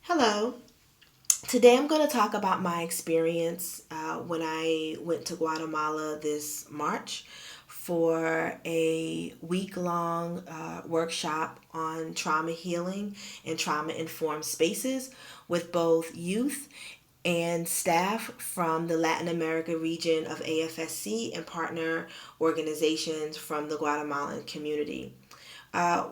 Hello. Today I'm going to talk about my experience when I went to Guatemala this March for a week-long workshop on trauma healing and trauma-informed spaces with both youth and staff from the Latin America region of AFSC and partner organizations from the Guatemalan community.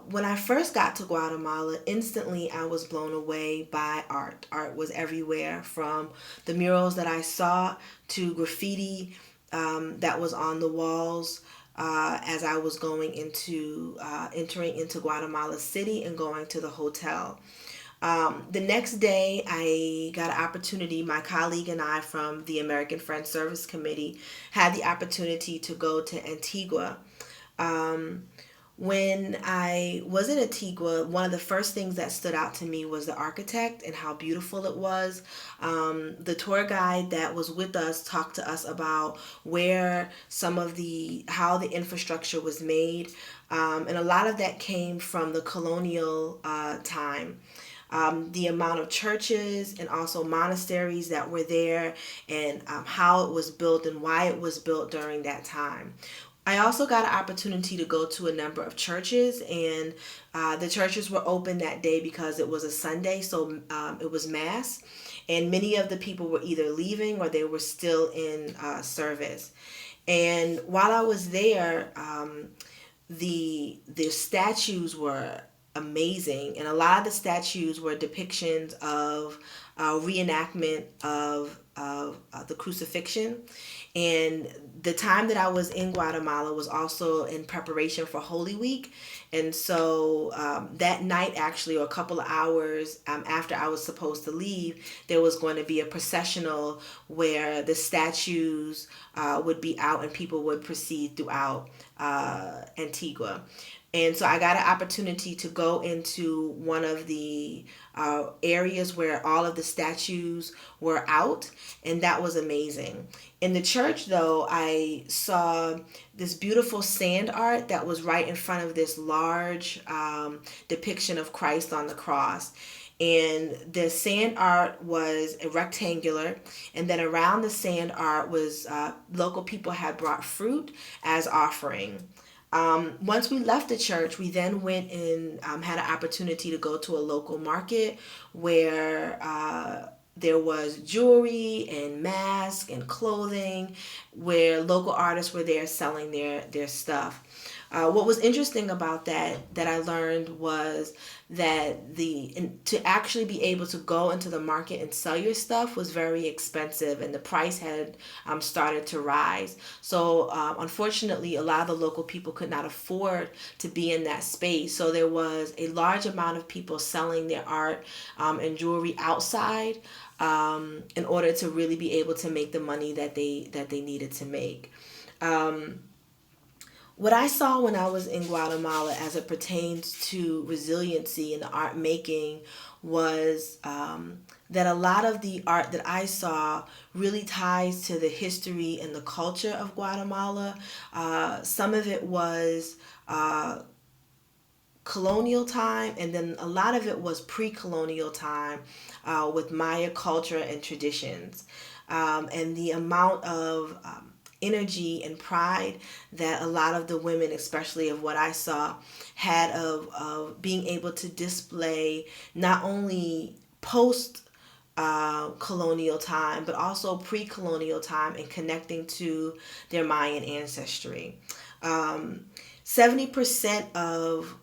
When I first got to Guatemala, instantly I was blown away by art. Art was everywhere, from the murals that I saw to graffiti that was on the walls as I was entering into Guatemala City and going to the hotel. The next day, I got an opportunity. My colleague and I from the American Friends Service Committee had the opportunity to go to Antigua. Um, when I was in Antigua, one of the first things that stood out to me was the architect and how beautiful it was. The tour guide that was with us talked to us about how the infrastructure was made. And a lot of that came from the colonial time. The amount of churches and also monasteries that were there, and how it was built and why it was built during that time. I also got an opportunity to go to a number of churches, and the churches were open that day because it was a Sunday, so it was Mass, and many of the people were either leaving or they were still in service. And while I was there, the statues were amazing, and a lot of the statues were depictions of reenactment of the crucifixion. And the time that I was in Guatemala was also in preparation for Holy Week. And so that night, actually, or a couple of hours after I was supposed to leave, there was going to be a processional where the statues would be out and people would proceed throughout Antigua. And so I got an opportunity to go into one of the areas where all of the statues were out, and that was amazing. In the church, though, I saw this beautiful sand art that was right in front of this large depiction of Christ on the cross. And the sand art was a rectangular, and then around the sand art was local people had brought fruit as offering. Once we left the church, we then went and had an opportunity to go to a local market where there was jewelry and masks and clothing, where local artists were there selling their stuff. What was interesting about that I learned was that to actually be able to go into the market and sell your stuff was very expensive, and the price had started to rise. So unfortunately, a lot of the local people could not afford to be in that space. So there was a large amount of people selling their art and jewelry outside in order to really be able to make the money that they needed to make. What I saw when I was in Guatemala as it pertains to resiliency and the art making was that a lot of the art that I saw really ties to the history and the culture of Guatemala. Some of it was colonial time, and then a lot of it was pre-colonial time with Maya culture and traditions. And the amount of energy and pride that a lot of the women, especially of what I saw, had of being able to display not only post colonial time, but also pre colonial time, and connecting to their Mayan ancestry. 70% of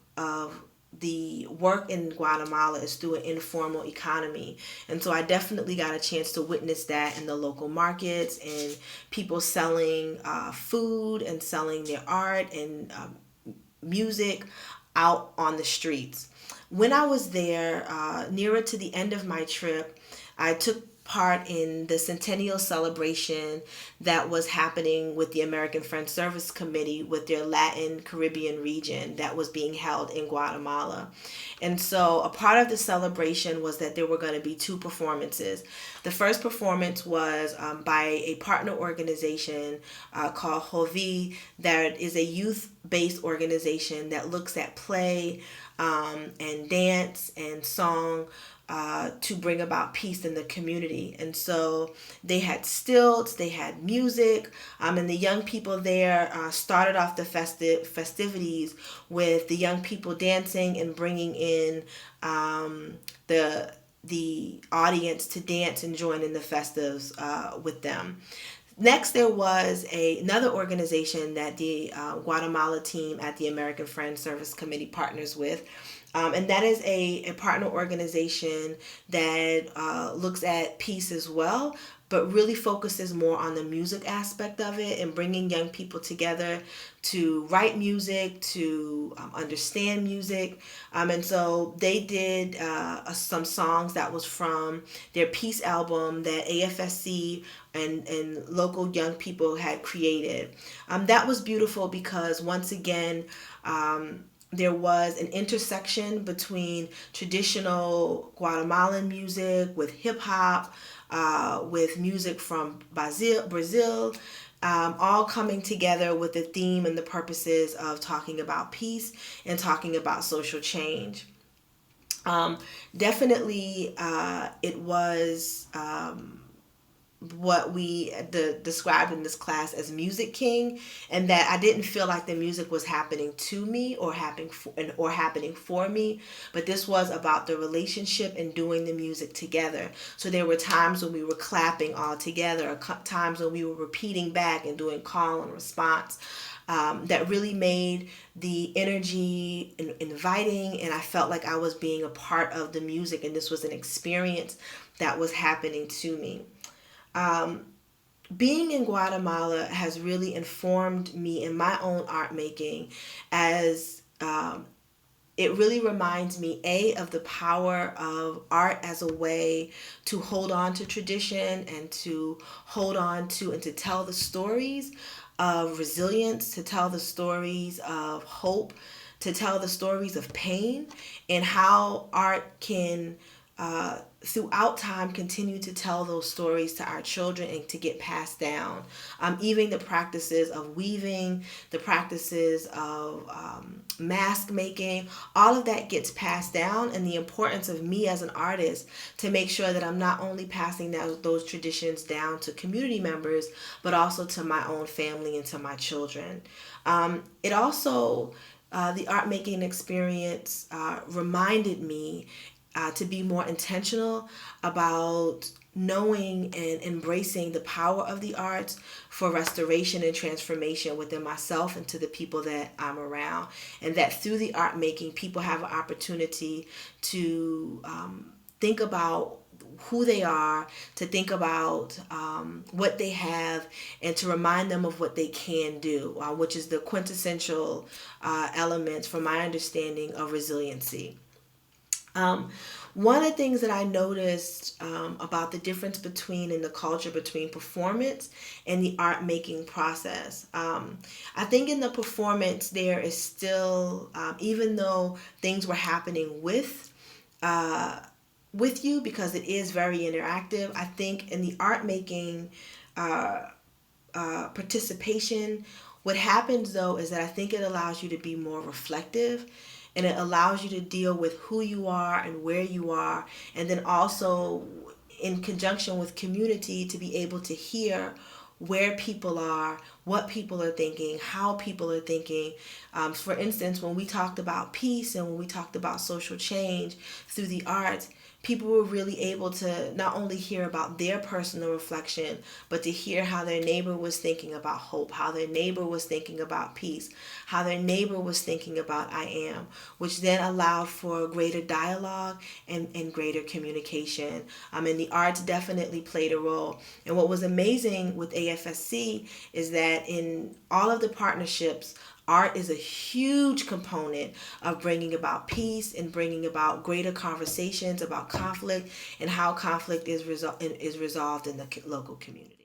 the work in Guatemala is through an informal economy. And so I definitely got a chance to witness that in the local markets, and people selling food and selling their art and music out on the streets. When I was there, nearer to the end of my trip, I took part in the centennial celebration that was happening with the American Friends Service Committee with their Latin Caribbean region that was being held in Guatemala. And so a part of the celebration was that there were going to be two performances. The first performance was by a partner organization called Jovi, that is a youth-based organization that looks at play and dance and song to bring about peace in the community. And so they had stilts, they had music, and the young people there started off the festivities with the young people dancing and bringing in the audience to dance and join in the festives with them. Next, there was another organization that the Guatemala team at the American Friends Service Committee partners with. And that is a partner organization that looks at peace as well, but really focuses more on the music aspect of it and bringing young people together to write music, to understand music. And so they did some songs that was from their peace album that AFSC and local young people had created. That was beautiful because once again, there was an intersection between traditional Guatemalan music with hip hop, with music from Brazil, all coming together with the theme and the purposes of talking about peace and talking about social change. Definitely, it was what we described in this class as music king, and that I didn't feel like the music was happening to me or happening for me, but this was about the relationship and doing the music together. So there were times when we were clapping all together, or times when we were repeating back and doing call and response. That really made the energy inviting, and I felt like I was being a part of the music, and this was an experience that was happening to me. Being in Guatemala has really informed me in my own art making, as it really reminds me, of the power of art as a way to hold on to tradition and to hold on to and to tell the stories of resilience, to tell the stories of hope, to tell the stories of pain, and how art can throughout time continue to tell those stories to our children and to get passed down. Even the practices of weaving, the practices of mask making, all of that gets passed down, and the importance of me as an artist to make sure that I'm not only passing those traditions down to community members, but also to my own family and to my children. It also, the art making experience reminded me to be more intentional about knowing and embracing the power of the arts for restoration and transformation within myself and to the people that I'm around. And that through the art making, people have an opportunity to think about who they are, to think about what they have, and to remind them of what they can do, which is the quintessential elements from my understanding of resiliency. One of the things that I noticed about the difference in the culture between performance and the art making process. I think in the performance there is still, even though things were happening with you, because it is very interactive, I think in the art making participation, what happens though is that I think it allows you to be more reflective, and it allows you to deal with who you are and where you are, and then also in conjunction with community to be able to hear where people are, what people are thinking, how people are thinking. For instance, when we talked about peace and when we talked about social change through the arts, people were really able to not only hear about their personal reflection, but to hear how their neighbor was thinking about hope, how their neighbor was thinking about peace, how their neighbor was thinking about I am, which then allowed for greater dialogue and greater communication. And the arts definitely played a role. And what was amazing with AFSC is that in all of the partnerships, art is a huge component of bringing about peace and bringing about greater conversations about conflict and how conflict is resolved in the local community.